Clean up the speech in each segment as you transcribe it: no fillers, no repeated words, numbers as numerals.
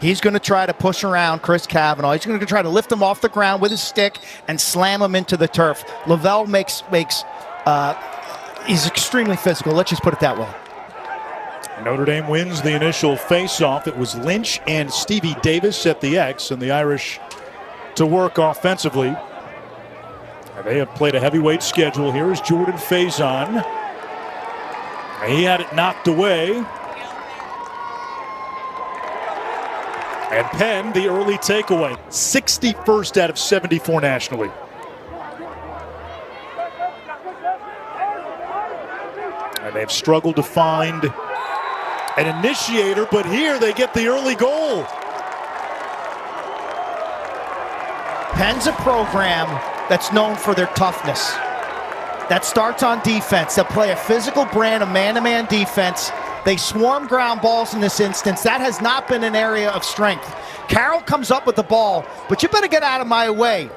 He's going to try to push around Chris Cavanaugh. He's going to try to lift him off the ground with his stick and slam him into the turf. Lavelle he's extremely physical. Let's just put it that way. Notre Dame wins the initial face-off. It was Lynch and Stevie Davis at the X, and the Irish to work offensively. And they have played a heavyweight schedule. Here is Jordan Faison. He had it knocked away. And Penn, the early takeaway. 61st out of 74 nationally. And they've struggled to find an initiator, but here they get the early goal. Penn's a program that's known for their toughness. That starts on defense. They'll play a physical brand of man-to-man defense. They swarm ground balls in this instance. That has not been an area of strength. Carroll comes up with the ball, but you better get out of my way.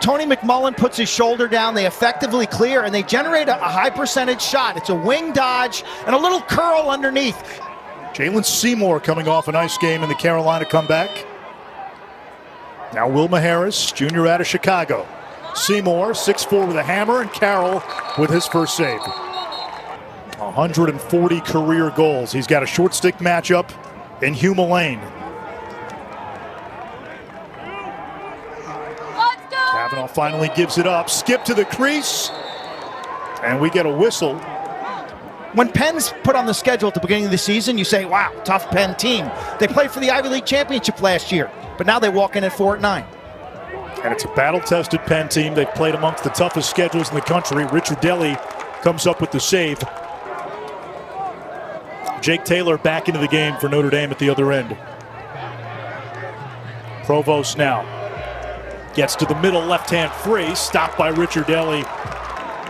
Tony McMullen puts his shoulder down. They effectively clear, and they generate a high percentage shot. It's a wing dodge and a little curl underneath. Jalen Seymour coming off a nice game in the Carolina comeback. Now Wilma Harris, junior out of Chicago. Seymour, 6'4" with a hammer, and Carroll with his first save. 140 career goals. He's got a short stick matchup in Hugh Mullane. Cavanaugh finally gives it up. Skip to the crease. And we get a whistle. When Penn's put on the schedule at the beginning of the season, you say, wow, tough Penn team. They played for the Ivy League championship last year, but now they walk in at 4-9. And it's a battle-tested Penn team. They've played amongst the toughest schedules in the country. Richard Deli comes up with the save. Jake Taylor back into the game for Notre Dame at the other end. Provost now gets to the middle, left-hand free, stopped by Richard Deli.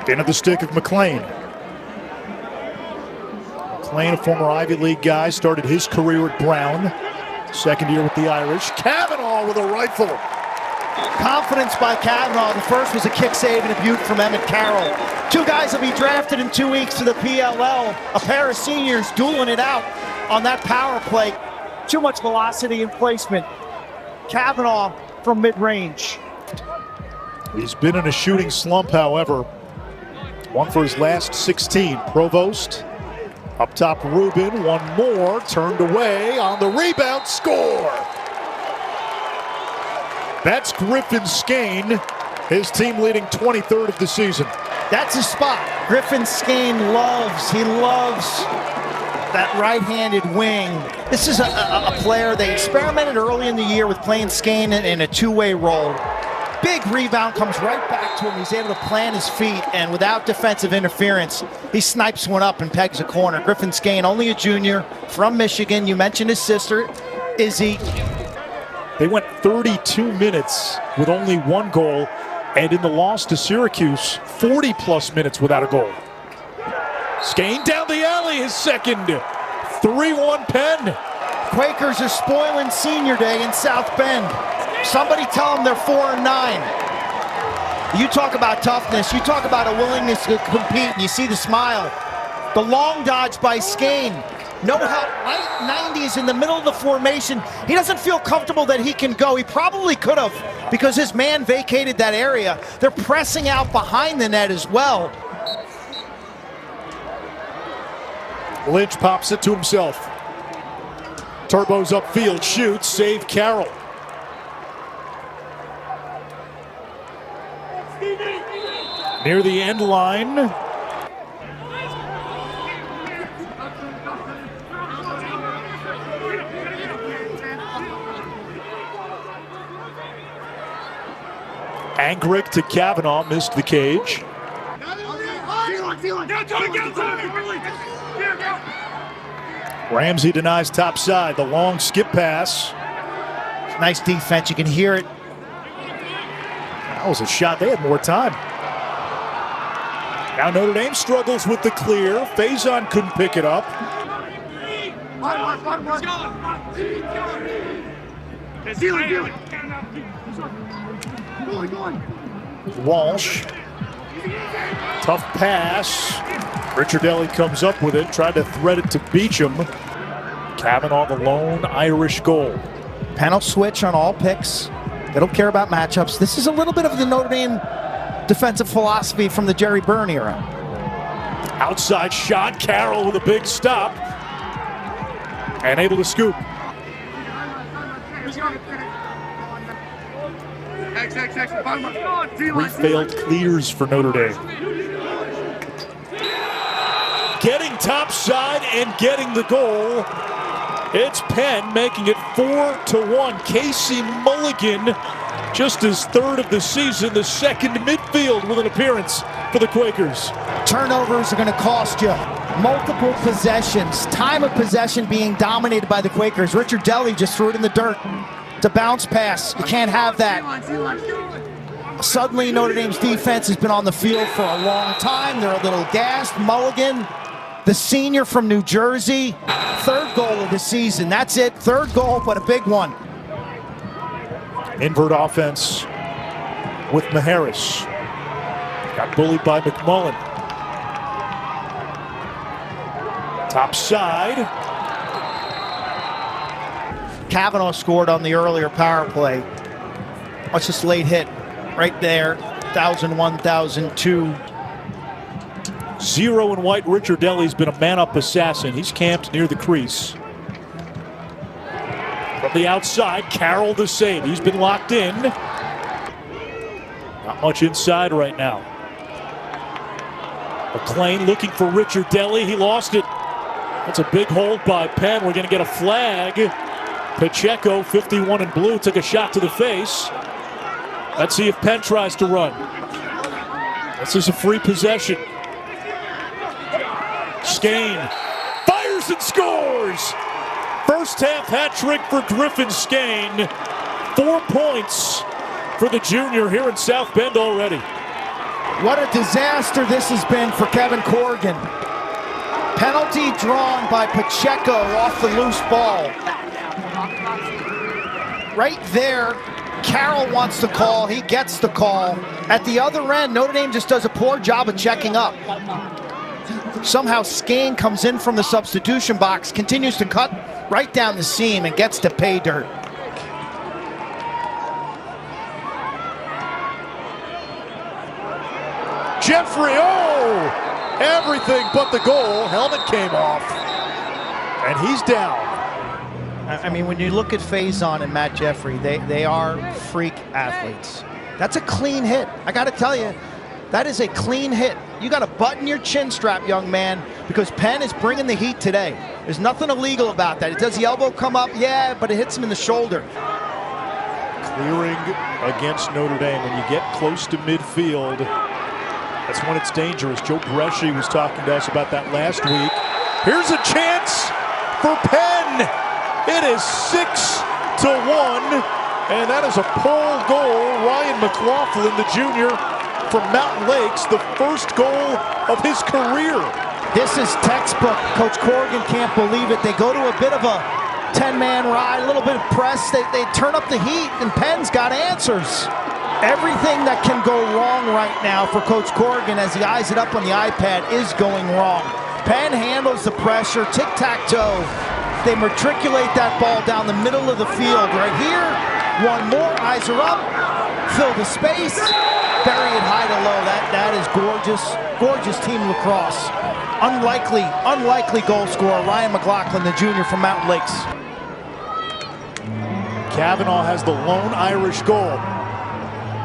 Into the stick of McLean. McLean, a former Ivy League guy, started his career at Brown. Second year with the Irish. Cavanaugh with a rifle. Confidence by Cavanaugh. The first was a kick save and a beaut from Emmett Carroll. Two guys will be drafted in 2 weeks to the PLL. A pair of seniors dueling it out on that power play. Too much velocity and placement. Cavanaugh from mid-range. He's been in a shooting slump, however. One for his last 16. Provost up top, Rubin. One more, turned away on the rebound, score! That's Griffin Scain, his team leading 23rd of the season. That's his spot. Griffin Scain loves that right-handed wing. This is a player, they experimented early in the year with playing Scain in a two-way role. Big rebound comes right back to him. He's able to plant his feet, and without defensive interference, he snipes one up and pegs a corner. Griffin Scain, only a junior from Michigan. You mentioned his sister, Izzy. They went 32 minutes with only one goal, and in the loss to Syracuse, 40-plus minutes without a goal. Scain down the alley, his second. 3-1 Penn. Quakers are spoiling senior day in South Bend. Somebody tell them they're 4-9. You talk about toughness. You talk about a willingness to compete, and you see the smile. The long dodge by Scain. No help, right 90s in the middle of the formation. He doesn't feel comfortable that he can go. He probably could have, because his man vacated that area. They're pressing out behind the net as well. Lynch pops it to himself. Turbo's upfield, shoots, save Carroll. Near the end line. Angrick to Cavanaugh, missed the cage. Ramsey denies top side, the long skip pass. Nice defense, you can hear it. That was a shot, they had more time. Now Notre Dame struggles with the clear. Faison couldn't pick it up. Walsh. Tough pass. Richard Deli comes up with it, tried to thread it to Beecham. Kavanaugh, the lone Irish goal. Penn will switch on all picks. They don't care about matchups. This is a little bit of the Notre Dame defensive philosophy from the Jerry Byrne era. Outside shot, Carroll with a big stop. And able to scoop. Three failed clears for Notre Dame. Getting topside and getting the goal. It's Penn making it 4-1. Casey Mulligan, just his third of the season, the second midfield with an appearance for the Quakers. Turnovers are going to cost you. Multiple possessions. Time of possession being dominated by the Quakers. Richard Delly just threw it in the dirt. It's a bounce pass. You can't have that. Suddenly, Notre Dame's defense has been on the field for a long time. They're a little gassed. Mulligan, the senior from New Jersey, third goal of the season. That's it. Third goal, but a big one. Invert offense with Maharis. Got bullied by McMullen. Top side. Kavanaugh scored on the earlier power play. Watch this late hit right there. 1,001, 1,002. Zero and white. Richard Delly's been a man-up assassin. He's camped near the crease. From the outside, Carroll the save. He's been locked in. Not much inside right now. McLean looking for Richard Delly. He lost it. That's a big hold by Penn. We're going to get a flag. Pacheco, 51 in blue, took a shot to the face. Let's see if Penn tries to run. This is a free possession. Scain fires and scores! First half hat trick for Griffin Scain. 4 points for the junior here in South Bend already. What a disaster this has been for Kevin Corrigan. Penalty drawn by Pacheco off the loose ball. Right there, Carroll wants the call. He gets the call. At the other end, Notre Dame just does a poor job of checking up. Somehow Scain comes in from the substitution box, continues to cut right down the seam and gets to pay dirt. Jeffrey, oh! Everything but the goal. Helmet came off. And he's down. I mean, when you look at Faison and Matt Jeffrey, they are freak athletes. That's a clean hit. I got to tell you, that is a clean hit. You got to button your chin strap, young man, because Penn is bringing the heat today. There's nothing illegal about that. Does the elbow come up? Yeah, but it hits him in the shoulder. Clearing against Notre Dame. When you get close to midfield, that's when it's dangerous. Joe Bresci was talking to us about that last week. Here's a chance for Penn. It is 6-1, and that is a pole goal. Ryan McLaughlin, the junior from Mountain Lakes, the first goal of his career. This is textbook. Coach Corrigan can't believe it. They go to a bit of a 10-man ride, a little bit of press. They turn up the heat, and Penn's got answers. Everything that can go wrong right now for Coach Corrigan as he eyes it up on the iPad is going wrong. Penn handles the pressure, tic-tac-toe. They matriculate that ball down the middle of the field. Right here, one more, eyes are up, fill the space, bury it high to low. That is gorgeous, gorgeous team lacrosse. Unlikely goal scorer, Ryan McLaughlin, the junior from Mountain Lakes. Kavanaugh has the lone Irish goal.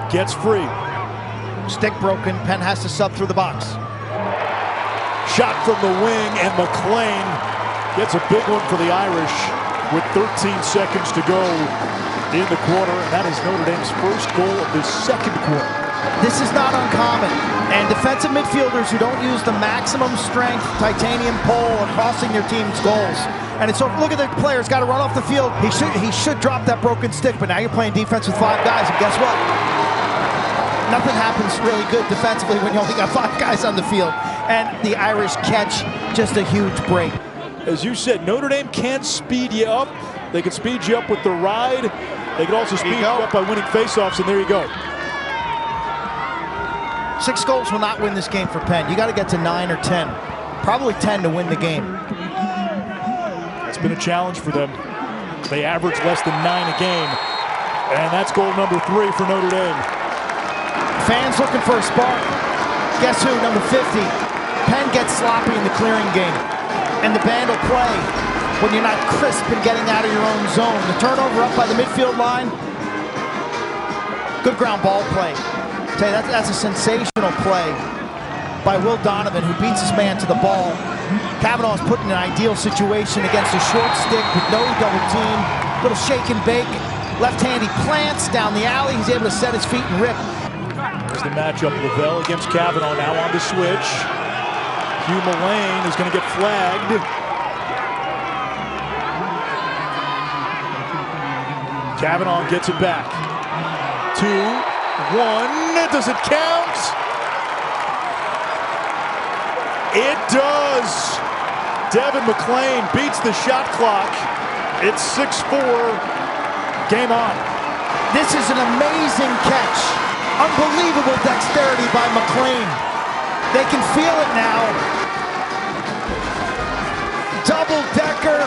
Gets free. Stick broken, Penn has to sub through the box. Shot from the wing, and McLean gets a big one for the Irish with 13 seconds to go in the quarter, and that is Notre Dame's first goal of the second quarter. This is not uncommon, and defensive midfielders who don't use the maximum strength titanium pole are costing their team's goals. And it's so, look at the player's got to run off the field. He should drop that broken stick, but now you're playing defense with 5 guys, and guess what? Nothing happens really good defensively when you only got 5 guys on the field. And the Irish catch just a huge break. As you said, Notre Dame can speed you up. They can speed you up with the ride. They can also speed you up by winning faceoffs, and there you go. 6 goals will not win this game for Penn. You got to get to 9 or 10. Probably 10 to win the game. It's been a challenge for them. They average less than 9 a game. And that's goal number 3 for Notre Dame. Fans looking for a spark. Guess who? Number 50. Penn gets sloppy in the clearing game. And the band will play when you're not crisp and getting out of your own zone. The turnover up by the midfield line. Good ground ball play. Tell you, that's a sensational play by Will Donovan, who beats his man to the ball. Kavanaugh's put in an ideal situation against a short stick with no double team. Little shake and bake. Left hand, he plants down the alley. He's able to set his feet and rip. There's the matchup. Lavelle against Kavanaugh now on the switch. Hugh Mullane is going to get flagged. Kavanaugh gets it back. 2, 1. Does it count? It does. Devin McLean beats the shot clock. It's 6-4. Game on. This is an amazing catch. Unbelievable dexterity by McLean. They can feel it now. Double-decker.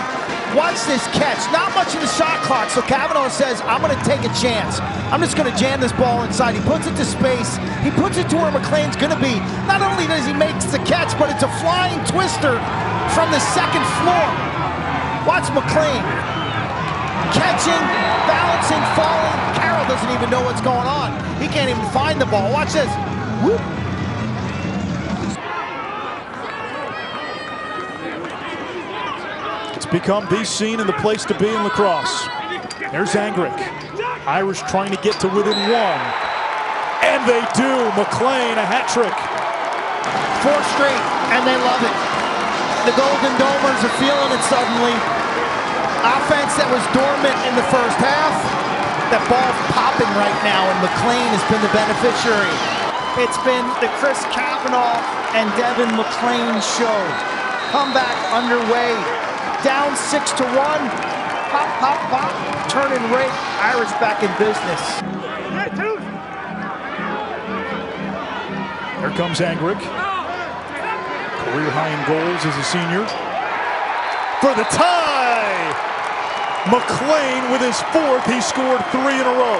Watch this catch. Not much in the shot clock, so Kavanaugh says, I'm going to take a chance. I'm just going to jam this ball inside. He puts it to space. He puts it to where McLean's going to be. Not only does he make the catch, but it's a flying twister from the second floor. Watch McLean. Catching, balancing, falling. Carroll doesn't even know what's going on. He can't even find the ball. Watch this. Whoop. It's become the scene and the place to be in lacrosse. There's Angrick. Irish trying to get to within 1. And they do. McLean, a hat trick. 4 straight, and they love it. The Golden Domers are feeling it suddenly. Offense that was dormant in the first half. That ball's popping right now, and McLean has been the beneficiary. It's been the Chris Kavanaugh and Devin McLean show. Comeback underway. Down 6-1. Pop, pop, pop. Turn and rake. Irish back in business. Here comes Angrick. Career high in goals as a senior. For the tie! McLean with his 4th. He scored 3 in a row.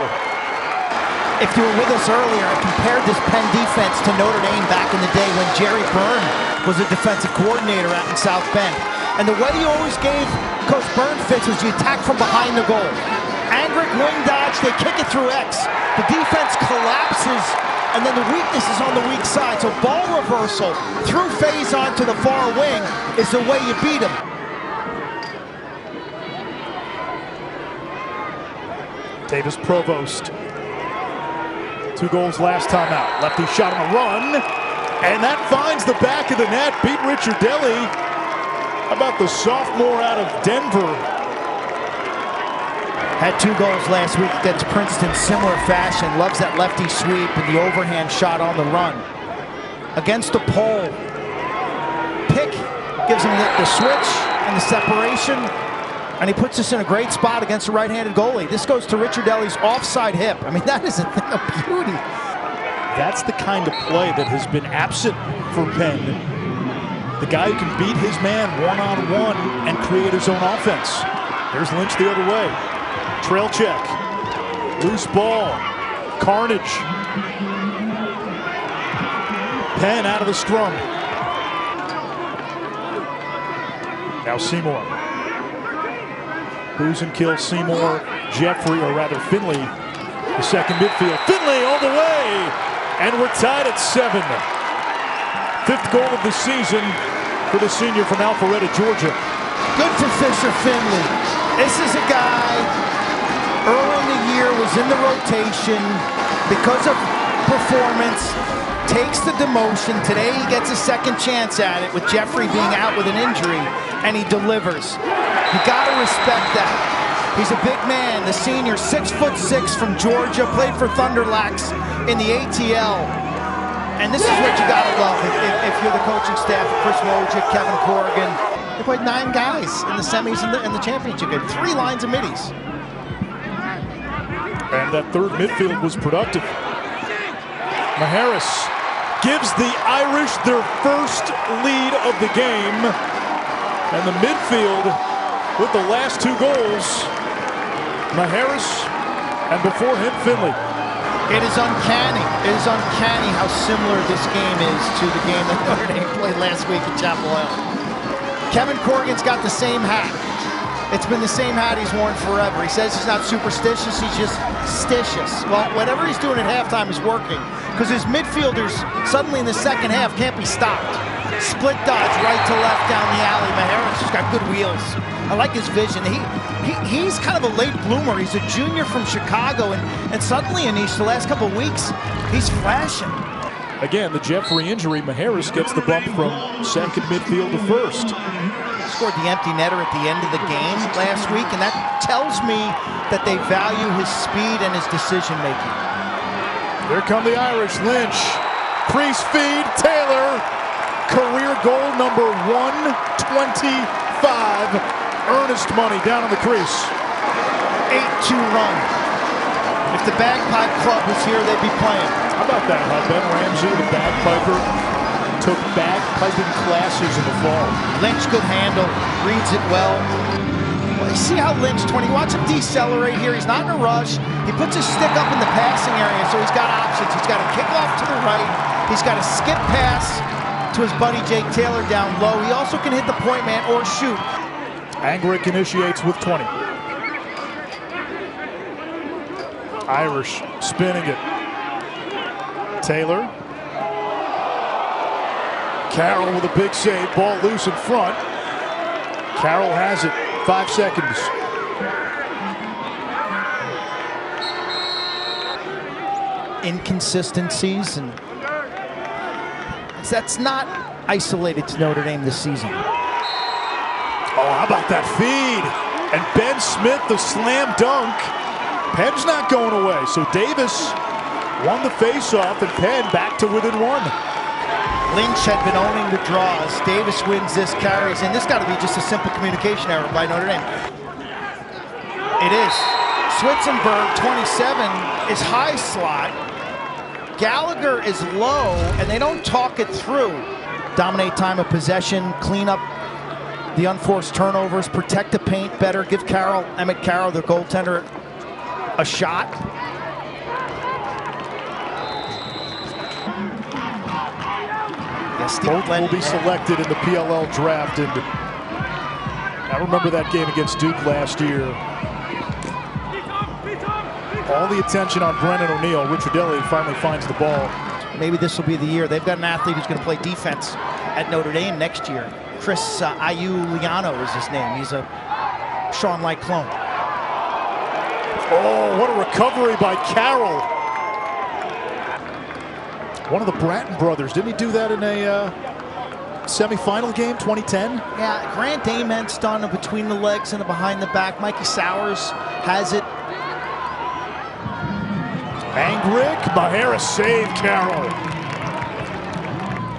If you were with us earlier, I compared this Penn defense to Notre Dame back in the day when Jerry Byrne was a defensive coordinator out in South Bend. And the way you always gave Coach Byrne fits was you attack from behind the goal. Angrick wing dodge, they kick it through X. The defense collapses, and then the weakness is on the weak side. So ball reversal through phase onto the far wing is the way you beat him. Davis Provost. 2 goals last time out. Lefty shot on a run, and that finds the back of the net. Beat Richard Deli. How about the sophomore out of Denver? Had 2 goals last week against Princeton, similar fashion. Loves that lefty sweep and the overhand shot on the run. Against the pole. Pick gives him the switch and the separation. And he puts us in a great spot against a right-handed goalie. This goes to Richard Deli's offside hip. I mean, that is a thing of beauty. That's the kind of play that has been absent for Penn. The guy who can beat his man one-on-one and create his own offense. There's Lynch the other way. Trail check. Loose ball. Carnage. Penn out of the scrum. Now Seymour. Booze and kill Seymour, Jeffrey, or rather Finley, the second midfield. Finley all the way, and we're tied at 7. 5th goal of the season for the senior from Alpharetta, Georgia. Good for Fisher Finley. This is a guy early in the year was in the rotation because of performance, takes the demotion. Today he gets a second chance at it with Jeffrey being out with an injury, and he delivers. You gotta respect that. He's a big man, the senior, 6'6" from Georgia, played for Thunderlacks in the ATL. And this is what you gotta love if you're the coaching staff of Chris Wojcik, Kevin Corrigan. They played 9 guys in the semis and the championship game, 3 lines of middies. And that 3rd midfield was productive. Maharis gives the Irish their first lead of the game. And the midfield with the last 2 goals. Maheras, and before him, Finley. It is uncanny. It is uncanny how similar this game is to the game that Notre Dame played last week at Chapel Hill. Kevin Corrigan's got the same hat. It's been the same hat he's worn forever. He says he's not superstitious, he's just stitious. Well, whatever he's doing at halftime is working, because his midfielders suddenly in the second half can't be stopped. Split dodge right to left down the alley. Maheras has got good wheels. I like his vision. He's kind of a late bloomer. He's a junior from Chicago, and suddenly, Anish, the last couple of weeks, he's flashing. Again, the Jeffrey injury, Maheras gets the bump from second midfield to first. Scored the empty netter at the end of the game last week, and that tells me that they value his speed and his decision-making. Here come the Irish. Lynch, crease feed, Taylor, career goal number 125. Earnest money down on the crease. 8-2 run. If the Bagpipe Club was here, they'd be playing. How about that, huh? Ben Ramsey, the bagpiper, took bagpiping classes in the fall. Lynch, good handle, reads it well. You see how Lynch, when you watch him decelerate here, he's not in a rush. He puts his stick up in the passing area, so he's got options. He's got a kickoff to the right. He's got a skip pass to his buddy Jake Taylor down low. He also can hit the point man or shoot. Angrick initiates with 20. Irish spinning it. Taylor. Carroll with a big save. Ball loose in front. Carroll has it. 5 seconds. Inconsistencies, and that's not isolated to Notre Dame this season. Oh, how about that feed? And Ben Smith, the slam dunk. Penn's not going away. So Davis won the faceoff, and Penn back to within 1. Lynch had been owning the draws. Davis wins this, carries, and this got to be just a simple communication error by Notre Dame. It is. Switzenberg, 27, is high slot. Gallagher is low, and they don't talk it through. Dominate time of possession, clean up the unforced turnovers, protect the paint better, give Emmett Carroll, the goaltender, a shot. Both will be selected in the PLL draft, and I remember that game against Duke last year. All the attention on Brennan O'Neill. Ricciardelli finally finds the ball. Maybe this will be the year. They've got an athlete who's going to play defense at Notre Dame next year. Chris Iuliano is his name. He's a Sean Light clone. Oh, what a recovery by Carroll. One of the Bratton brothers. Didn't he do that in a semifinal game, 2010? Yeah, Grant Ament's done a between the legs and a behind the back. Mikey Sowers has it. Angrick, Maheras save Carroll.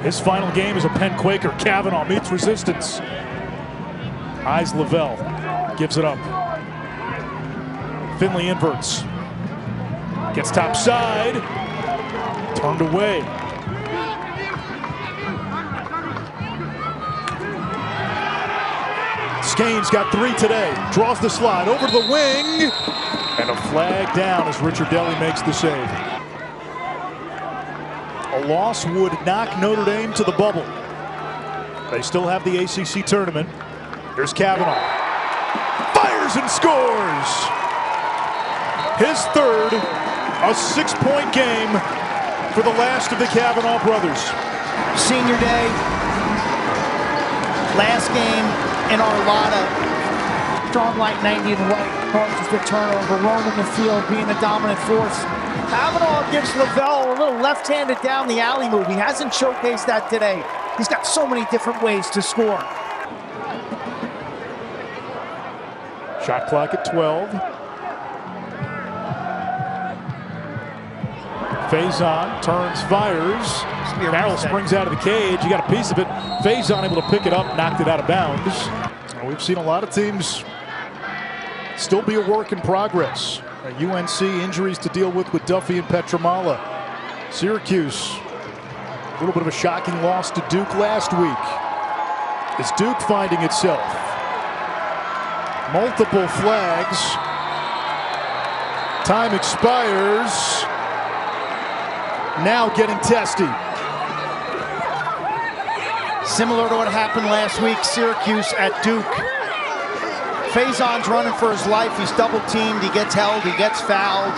His final game is a Penn Quaker. Kavanaugh meets resistance. Eyes Lavelle, gives it up. Finley inverts. Gets top side. Turned away. Scain's got 3 today. Draws the slide over to the wing. And a flag down as Ricciardelli makes the save. A loss would knock Notre Dame to the bubble. They still have the ACC tournament. Here's Kavanaugh. Fires and scores. His third, a 6-point game for the last of the Kavanaugh brothers. Senior day, last game in Arlotta. Strong light 90 and white causes the turnover. Roaming the field, being the dominant force. Kavanaugh gives Lavelle a little left-handed down the alley move. He hasn't showcased that today. He's got so many different ways to score. Shot clock at 12. Faison turns, fires. Carroll springs out of the cage. You got a piece of it. Faison able to pick it up, knocked it out of bounds. We've seen a lot of teams still be a work in progress. UNC injuries to deal with Duffy and Petramala. Syracuse, a little bit of a shocking loss to Duke last week. Is Duke finding itself? Multiple flags. Time expires. Now getting testy. Similar to what happened last week, Syracuse at Duke. Faison's running for his life. He's double teamed. He gets held. He gets fouled.